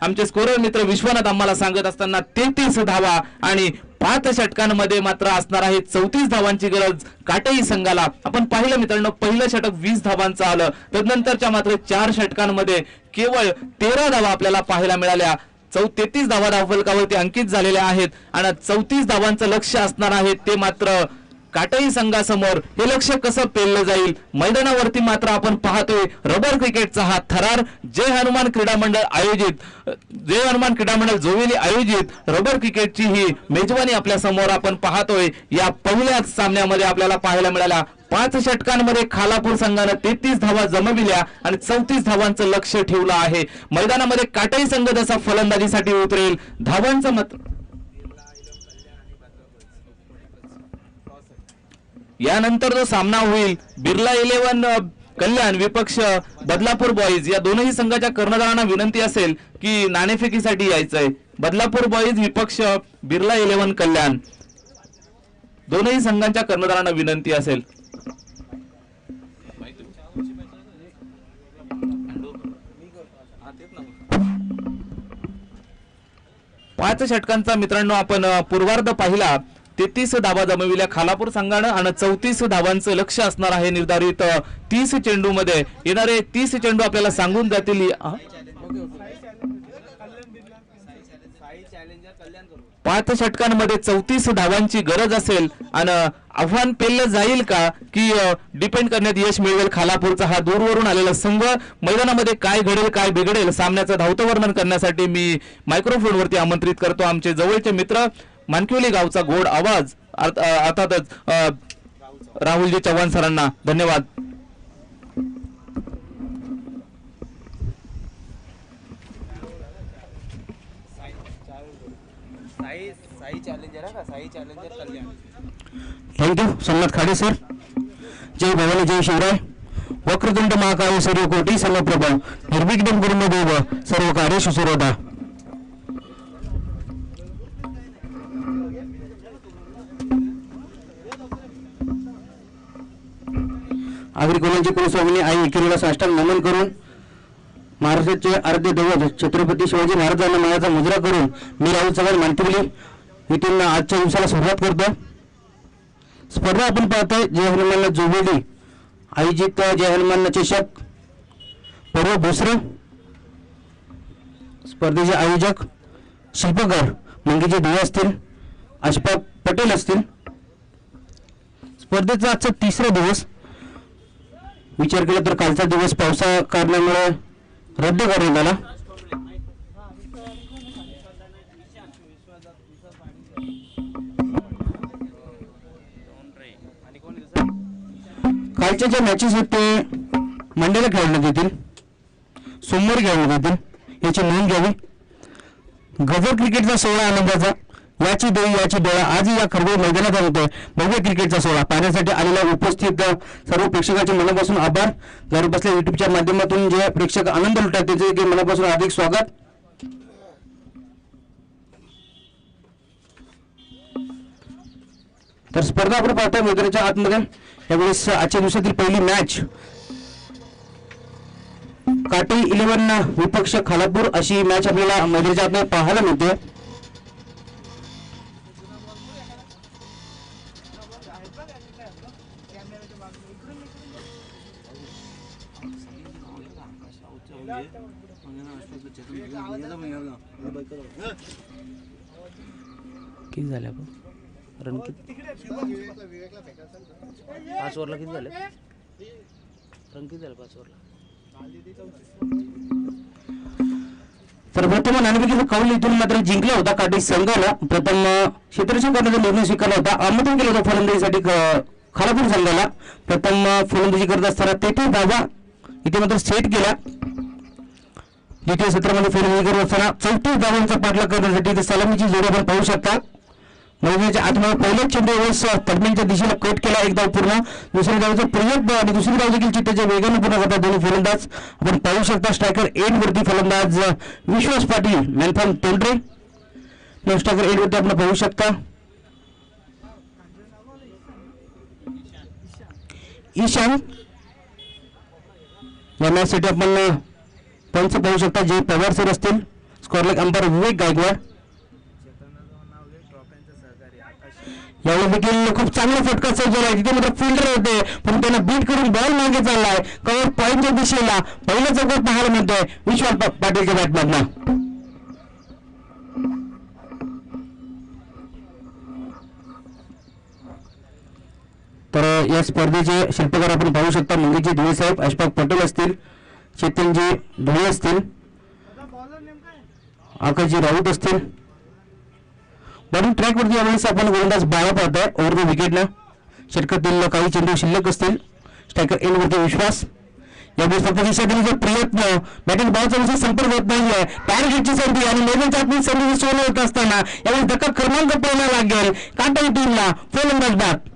आमचे स्कोरर मित्र विश्वनाथ आम्हाला सांगत असताना 33 धावा आणि 5 षटकांमध्ये मात्र असणार आहे 34 धावांची गरज काटई संघाला. आपण पाहिलं मित्रांनो, पहिलं षटक 20 धावांचं आलं, तदनंतरच्या मात्र 4 षटकांमध्ये केवळ 13 धावा आपल्याला पाहायला मिळाल्या. 33 धावा धावफलकावरती अंकित झालेल्या आहेत आणि 34 धावांचं लक्ष्य असणार आहे ते मात्र काटई संघासमोर. हे लक्ष कसं पेललं जाईल मैदानावरती मात्र आपण पाहतोय रबर क्रिकेटचा हा थरार. जय हनुमान क्रीडा मंडळ जोवेली आयोजित रबर क्रिकेटची ही मेजवानी आपल्या समोर आपण पाहतोय. या पहिल्याच सामन्यामध्ये आपल्याला पाहायला मिळाल्या 5 षटकांमध्ये खालापूर संघानं 33 धावा जमविल्या आणि 34 धावांचं लक्ष ठेवलं आहे. मैदानामध्ये काटई संघ जसा फलंदाजीसाठी उतरेल, धावांचं मत यानंतर जो सामना होईल बिर्ला 11 कल्याण विपक्ष बदलापूर बॉईज, या दोनही संघाच्या कर्णधारांना विनंती असेल की नाणेफेकीसाठी यायचंय. बदलापूर बॉईज विपक्ष बिर्ला 11 कल्याण, दोनही संघांच्या कर्णधारांना विनंती असेल. पाच षटकांचा मित्रांनो आपण पूर्वार्ध पाहिला. 33 धावा जमविल्या खालापूर संघानं आणि 34 धावांचं लक्ष असणार आहे निर्धारित 30 चेंडू मध्ये. येणारे 30 चेंडू आपल्याला सांगून जातील. 5 षटकांमध्ये 34 धावांची गरज असेल आणि आव्हान पेललं जाईल का की डिपेंड करण्यात यश मिळवेल खालापूरचा हा दूरवरून आलेला संघ. मैदानामध्ये काय घडेल काय बिघडेल सामन्याचं धावतं वर्णन करण्यासाठी मी मायक्रोफोनवरती आमंत्रित करतो आमचे जवळचे मित्र मानकिवली गावचा गोड आवाज अर्थातच राहुलजी चव्हाण सरांना. धन्यवाद. Thank you Somnath Khade sir. जय भवानी जय शिवराय. वक्रतुंड महाकाय सूर्यकोटी समप्रभ निर्विघ्नं कुरु देव सर्व कार्येषु सर्वदा. आगरी कोल्हांची कुलस्वामिनी आई एकेरीला साष्टांग नमन करून महाराष्ट्राचे आराध्य दैवत छत्रपती शिवाजी महाराजांना मानाचा मुजरा करून मी राहुल चव्हाण मानकिवली इथून आजच्या दिवसाला सुरुवात करतो. स्पर्धा आपण पाहतोय जय हनुमान जोवेली आयोजित जय हनुमान चषक पर्व दुसरं. स्पर्धेचे आयोजक शिल्पकार मंगेजी दिवे असतील, अशफाक पटेल असतील. स्पर्धेचा आजचा 3रा दिवस विचार केला तर कालचा दिवस पावसा कारणामुळे रद्द करण्यात आला. कालच्या ज्या मॅचेस आहेत ते मंडेला खेळण्यात येतील, सोमवारी खेळण्यात येतील, याची नोंद घ्यावी. गजर क्रिकेटचा सोहळा आनंदाचा याची देवी याची डोळा आजही या खरगोळ मैदानात होतोय. भव्य क्रिकेटचा सोहळा पाहण्यासाठी आलेल्या उपस्थित सर्व प्रेक्षकांचे मनापासून आभार. घरी बसल्या युट्यूबच्या माध्यमातून जे प्रेक्षक आनंद लुटतात त्याचे देखील मनापासून हार्दिक स्वागत. तर स्पर्धा आपण पाहतोय मैदानाच्या आतमध्ये. यावेळेस आजच्या दिवसातील पहिली मॅच काटे 11 विपक्ष खालापूर अशी मॅच आपल्याला मैदानाच्या आतमध्ये पाहायला मिळते. किती झाले आपण रन किती 5 ओव्हरला किती झाले रन किती झाले 5 ओव्हरला. तर वर्तमान नाणेफेकीचा कौल इथून मात्र जिंकला होता काटे संघाला. प्रथम क्षेत्ररक्षण करण्याचा निर्णय स्वीकारला होता. आमंत्रण केलं होतं फलंदाजीसाठी खालापूर संघाला. प्रथम फलंदाजी करत असताना तेथे धावा इथे मात्र सेट केला. द्वितीय सत्रामध्ये फलंदाजी करत असताना 34 धावांचा पाठलाग करण्यासाठी इथे सलामीची जोडी आपण पाहू शकता. मैदानाच्या आतमध्ये पहिल्याच चेंडूवेळेस तडमेंच्या दिशेला कट केला. एक धाव पूर्ण. दुसऱ्या धावाचा प्रयोग आणि दुसरी धाव देखील चित्ताच्या वेगाने पूर्ण करतात दोन्ही फलंदाज आपण पाहू शकता. स्ट्रायकर एंड वरती फलंदाज Vishwas Patil man from Tondare. Striker end वरती आपण पाहू शकता ईशान. या मॅच साठी आपण पंच पाहू शकता जे पवार सर असतील. स्कॉरलेग अंपायर विवेक गायकवाड. यावेळी देखील खूप चांगला फटका सजवला आहे. तिथे मात्र फिल्डर होते पण त्यांना बीट करून बॉल मागे चाललाय. कव्हर पॉईंटच्या दिशेला पहिल्या चौकात पाहायला मिळतोय विश्वास पाटीलच्या बॅटमधनं. तर या स्पर्धेचे शिल्पकार आपण पाहू शकता मंगेशजी धुळे साहेब, अशफाक पटेल असतील, चेतनजी धुळे असतील, आकाशजी राऊत असतील. बॉलिंग ट्रॅक वरती यावेळेस आपण गोलंदाज बाळा पाहतोय ओव्हर द विकेटला. षटकातील काही चेंडू शिल्लक असतील. स्ट्रायकर एंड वरती विश्वास. यावेळेस फक्त दिशेतील प्रयत्न बॅटिंग बॉलचा संपर्क होत नाहीये. टार्गेटची संधी आणि मैदानाच्या आतमध्ये संधी सोडून होत असताना यावेळेस धक्का क्रमांक पहिला लागेल काटाई टीमला. फलंदाज बाद.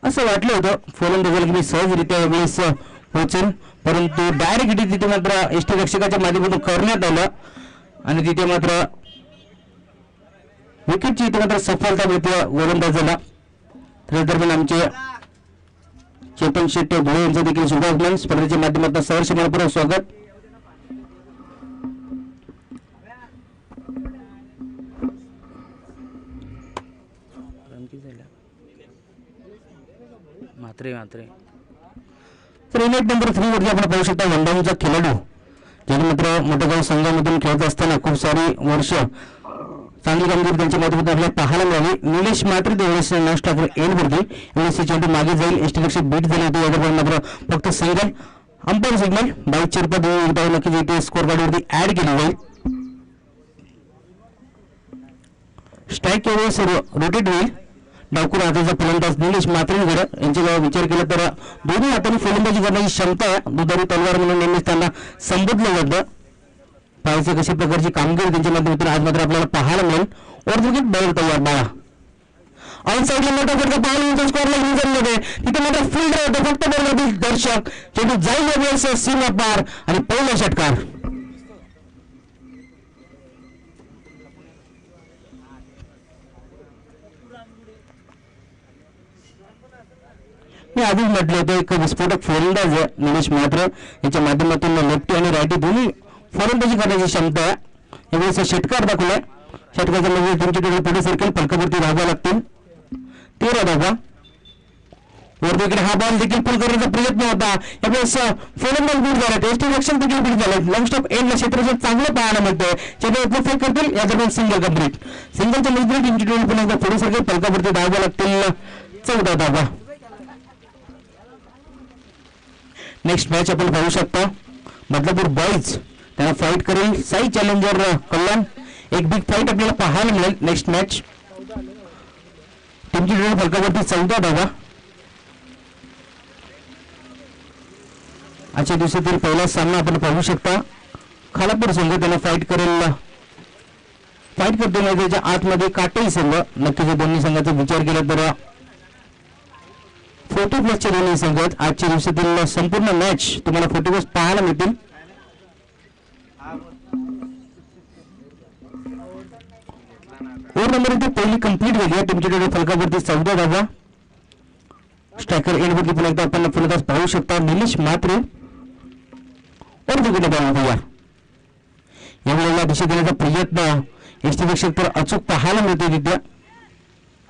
असं वाटलं होतं फलंदाजाला की सहजरित्या यावेळेस पोहोचेल परंतु डायरेक्ट तिथे मात्र एसटी रक्षकाच्या माध्यमातून करण्यात आलं आणि तिथे मात्र विकेटची इथे मात्र सफलता मिळते गोलंदाजाला. त्या दरम्यान आमचे चेतन शेट्टी धुळे यांचं देखील शुभागमन स्पर्धेच्या माध्यमातून सहर्ष मनपूर्वक स्वागत. तर युनिट नंबर 3 वरती आपण पाहू शकता वंडाऊनचा खेळाडू ज्याने मात्र मोठेगाव संघामधून खेळत असताना खूप सारी वर्ष चांगली कामगिरी त्यांच्या माध्यमातून आपल्याला पाहायला मिळाली. निलेश मात्र त्यावेळेस नाश टाकून एंड वरती वेळेस चेंडू मागे जाईल. एसटी लक्ष बीट झाले होते. यादरम्यान मात्र फक्त सिंगल अंपायर सिग्नल 22 चिरपद नक्कीच इथे स्कोर कार्डवरती ऍड केली जाईल. स्ट्राईक यावेळेस रोटेट होईल. डावखुरा हाताचा फलंदाज निलेश मात्रेंकडे यांच्या विचार केला तर दोन्ही हातांनी फलंदाजी करण्याची क्षमता आहे. दुधारी तलवार म्हणून नेहमीच त्यांना संबोधलं जातं. पाहायचं कशा प्रकारची कामगिरी त्यांच्या माध्यमातून आज मात्र आपल्याला पाहायला मिळेल. ओव्हर बाहेर तयार बाळा ऑन साईडला मोठा फटका पाहायला स्कोअरला मध्ये तिथे मात्र फील्डर होते फक्त बॉलमधील दर्शक चेंडू जाईल यावेळेस सीमा पार आणि पहिला षटकार. मी आधीच म्हटलं होतं एक विस्फोटक फलंदाज निलेश मात्र याच्या माध्यमातून लेफ्टी आणि रायटी दोन्ही फलंदाजी करण्याची क्षमता आहे. यावेळेस षटकार दाखवलाय. षटकाचा म्हणजे त्यांच्याकडे पुढे सरकेल फलकावरती धावा लागतील 13 धावा. वरतीकडे हा बॉल देखील पुल करण्याचा प्रयत्न होता. यावेळेस फलंदाज बीट झाला. टेस्टिंग रक्षण देखील बीट झालं. लॉंग स्टॉप एंडला क्षेत्राचं चांगलं पाहायला मिळतंय. चेंडू फेक करतील या दरम्यान सिंगल कंप्लीट. सिंगलच्या नजरेत टीमची पुन्हा एकदा पुढे सरकेल फलकावरती धावा लागतील 14 धावा. नेक्स्ट मॅच आपण पाहू शकता बदलापूर बॉईज त्यांना फाईट करेल साई चॅलेंजर कल्याण. एक बिग फाईट आपल्याला पाहायला मिळेल नेक्स्ट मॅच. टीमची टीम फलकावरती 14 धावा. आजच्या दिवसातील पहिला सामना आपण पाहू शकता. खालापूर संघ त्याला फाईट करतो मैदानाच्या आतमध्ये काटई संघ. नक्कीच या दोन्ही संघाचा विचार केला तर 40+ दोन्ही संघ आजच्या दिवसातील संपूर्ण मॅच तुम्हाला 40+ पाहायला मिळतील. ओव्हर नंबर इथे पहिली कंप्लीट झाली आहे. तुमच्याकडे फलकावरती 14 धावा. स्ट्रायकर एंडवरती पुन्हा एकदा आपण फलंदाज पाहू शकता निलेश म्हात्रे. और तिकडे बघूया यावेळेला दिशा देण्याचा प्रयत्न यष्टीपेक्षक तर अचूक पाहायला मिळते तिथे.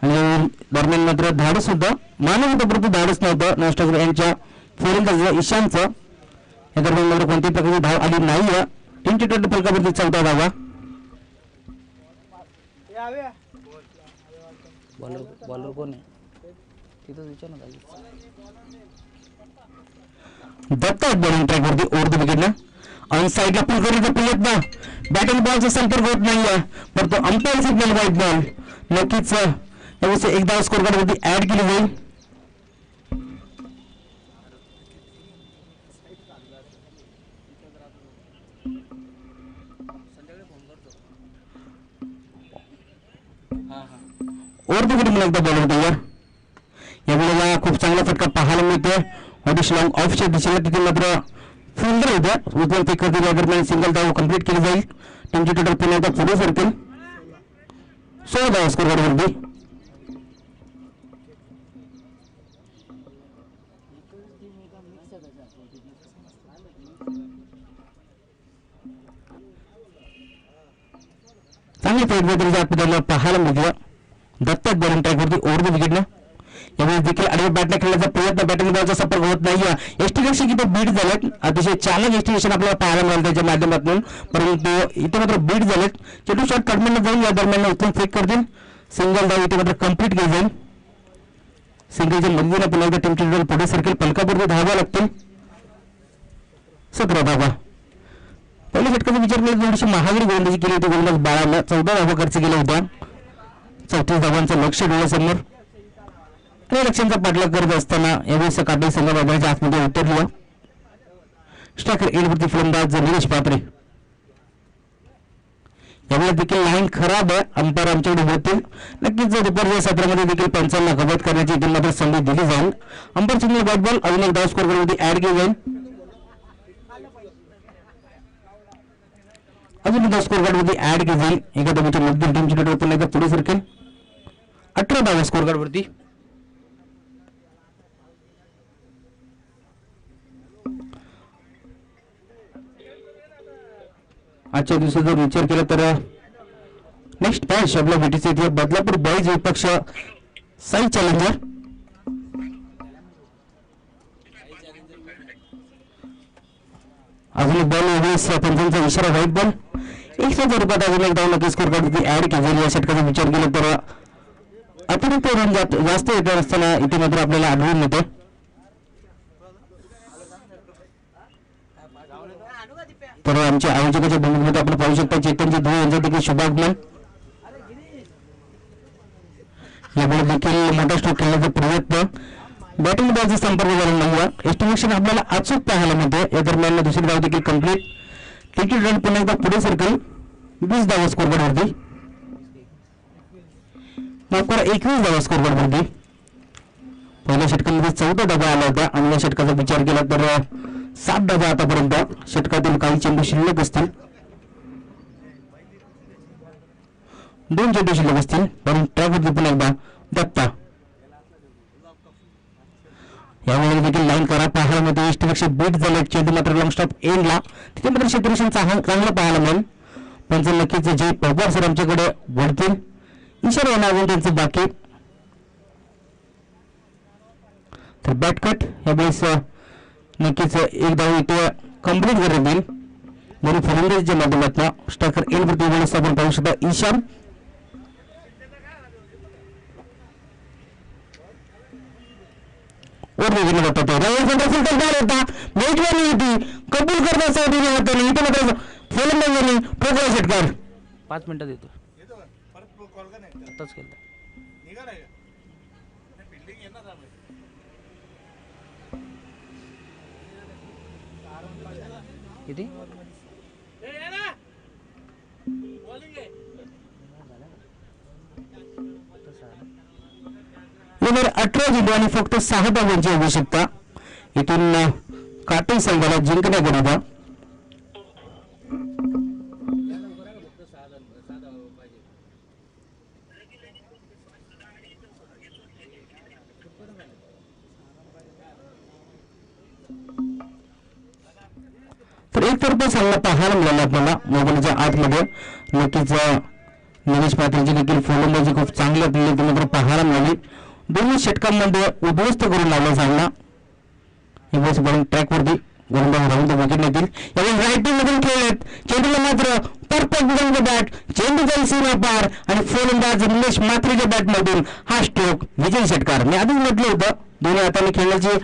आणि दरम्यान मात्र धाडस सुद्धा मानव होतं परंतु धाडस नव्हतं. नॉस्ट्रायकर यांच्या फलंदाज ईशानचं. या दरम्यान मात्र कोणत्याही प्रकारची धाव आली नाही. टीमच्या टोटल फलकावरती 14 धावा. बॉलर कोण आहे तिथं विचार ना. दत्ता बॉलिंग ट्रॅक वरती ओव्हर द विकेट ना ऑन साईडला पुल करण्याचा प्रयत्न. बॅट अँड बॉलचा संपर्क होत नाहीये परंतु अंपायर सिग्नल वाईट बॉल. नक्कीच यावेळेस एकदा स्कोर कार्ड वरती ऍड केली जाईल. ओव्हर द विकेट मला एकदा बॉल होता यावेळेला खूप चांगला फटका पाहायला मिळतोय. ऑडिश लॉंग ऑफच्या दिशेला तिथे मात्र फिल्डर होत्या उजव्या फेक करतील. या दरम्यान सिंगल धाव कंप्लीट केली जाईल. टीमची टोटल पुन्हा एकदा पुढे सरकेल 16 धावा स्कोर कार्डवरती. चांगली फाईट वगैरे आपल्याला पाहायला मिळते. दत्तक बॉलिंग ट्रॅकवरती ओव्हर द विकेट ना यावेळेस देखील आडव्या बॅटने खेळण्याचा प्रयत्न. बॅटिंग बॉलचा संपर्क होत नाही. एस्टिगेशन इथे बीट झालेत. अतिशय चालक एस्टिगेशन आपल्याला पाहायला मिळालं त्याच्या माध्यमातून परंतु इथे मात्र बीट झालेत. चेंडू शॉट कटमेंट जाऊन या दरम्यान उचलून फेक करतील. सिंगल धाव इथे मात्र कंप्लीट केली जाईल. सिंगलच्या मदतीने पुन्हा एकदा टीमची टोटल पुढे सरकेल. फलकावरती धावा लागतील 17 धावा. पहिल्या षटकाचा विचार केला थोडीशी महागडी गोलंदाजी केली होती गोलंदाज बाळाला. 14 धावा खर्च केल्या होत्या. 34 धावांचं लक्ष डोळ्यासमोर आणि लक्ष्यांचा पाठलाग करत असताना यावेळेस काटई संघ मैदानाच्या आतमध्ये उतरला. स्ट्रायकर एंडवरती फलंदाज निलेश म्हात्रे. यावेळेस देखील लाईन खराब आहे. अंपायर आमच्याकडे होतील. नक्कीच दुपारच्या सत्रामध्ये देखील पंचांना कबत करण्याची इथे मात्र संधी दिली जाईल. अंपायर सिग्नल बॅट बॉल अजून एक धाव स्कोर करण्यामध्ये ऍड केली जाईल. अजून एकदा स्कोर कार्डवरती ऍड केली जाईल. एका धावेच्या मधील टीमची टोटल पुन्हा एकदा पुढे सरकेल 18 धावा स्कोर कार्डवरती. आजच्या दिवसाचा जर विचार केला तर नेक्स्ट मॅच आपल्या भेटीचे इथे बदलापूर बॉईज विपक्ष साई चॅलेंजर. अजून एक बॉल वेगळीच पंचांचा इशारा व्हाईट बॉल. 100 रुपयात अजून एक धाव नक्की स्कोर कार्डवरती ऍड केली. या षटकाचा विचार केला तर अतिरिक्त रन जास्त येत असताना इथे मात्र आपल्याला आढळून येते. तर आमच्या आयोजकाच्या भूमिकेमध्ये आपण पाहू शकता चेतनजी धुळे यांचा देखील शुभागमन. यामुळे देखील मोठा स्ट्रोक खेळण्याचा प्रयत्न. बॅटिंग बॉलचा संपर्क झाला नाही. एस्टिमेशन आपल्याला अचूक पाहायला मिळते. या दरम्यान दुसरी धाव देखील कंप्लीट. तिकीट रन पुन्हा एकदा पुढे सरकेल 20 धावा स्कोर कार्डवरती. माफ करा 21 धावा स्कोर कार्डवरती. पहिल्या षटकामध्ये 14 धावा आल्या होत्या आणि या षटकाचा विचार केला तर 7 धावा आतापर्यंत. षटकातील काही चेंडू शिल्लक असतील. 2 चेंडू शिल्लक असतील. पण ट्रॅकवरती पुन्हा एकदा दत्ता. यावेळी देखील लाईन करा पाहायला मिळते. एस्टीपेक्षा बीट झाले. चेंडू मात्र लॉंग स्टॉप एंडला तिथे मात्र क्षेत्ररक्षण चांगलं पाहायला मिळेल. पण नक्कीच जे पवार सर आमच्याकडे वळतील. इशारा येणं अजून त्यांचं बाकी. तर बॅट कट यावेळेस नक्कीच एक धाव इथे कंप्लीट करत येईल दोन्ही फलंदाजीच्या माध्यमातून. स्ट्रायकर एंडवरती वेळेस आपण पाहू शकता ईशान. कबूल करण्यासाठी इथे मात्र फलंदाजांनी ठोकला षटकार. 5 मिनिटात येतो आताच केलं. किती नंबर 18 चेंडू आणि फक्त 6 धावांची आवश्यकता. इथून काटई संघाला जिंकण्याकरिता तर एकतर्फा सामना पाहायला मिळाला आपल्याला मोबाईलच्या आतमध्ये. नक्कीच निलेश पाटीलची देखील फलंदाजी खूप चांगल्या पद्धतीने मात्र पाहायला मिळाली. दोन्ही षटकांमध्ये उद्ध्वस्त करून लावला सामना. ट्रॅकवरती गोलंदाज राहून ते विकेट नेतील. यावेळी रायटिंग मधून खेळलेत. चेंडूला मात्र परफेक्ट विंग बॅट, चेंडू जाईल सीमा पार आणि फलंदाज निलेश मात्रेच्या बॅटमधून हा स्ट्रोक विजय षटकार. मी आधीच म्हटलं होतं दोन्ही हाताने खेळण्याची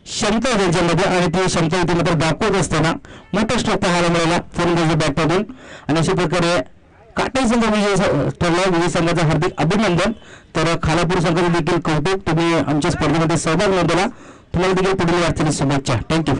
क्षमता त्यांच्यामध्ये आणि ती क्षमता इथे मात्र दाखवत असताना मोठा स्ट्रोक पाहायला मिळाला फलंदाजी बॅटमधून. आणि अशा प्रकारे काटाई संघ विजय ठरला. विजय संघाचं हार्दिक अभिनंदन. तर खालापूर संघाचे देखील कौतुक. तुम्ही आमच्या स्पर्धेमध्ये सहभाग नोंदवला. तुम्हाला देखील पुढील वाटचालीस शुभेच्छा. थँक्यू.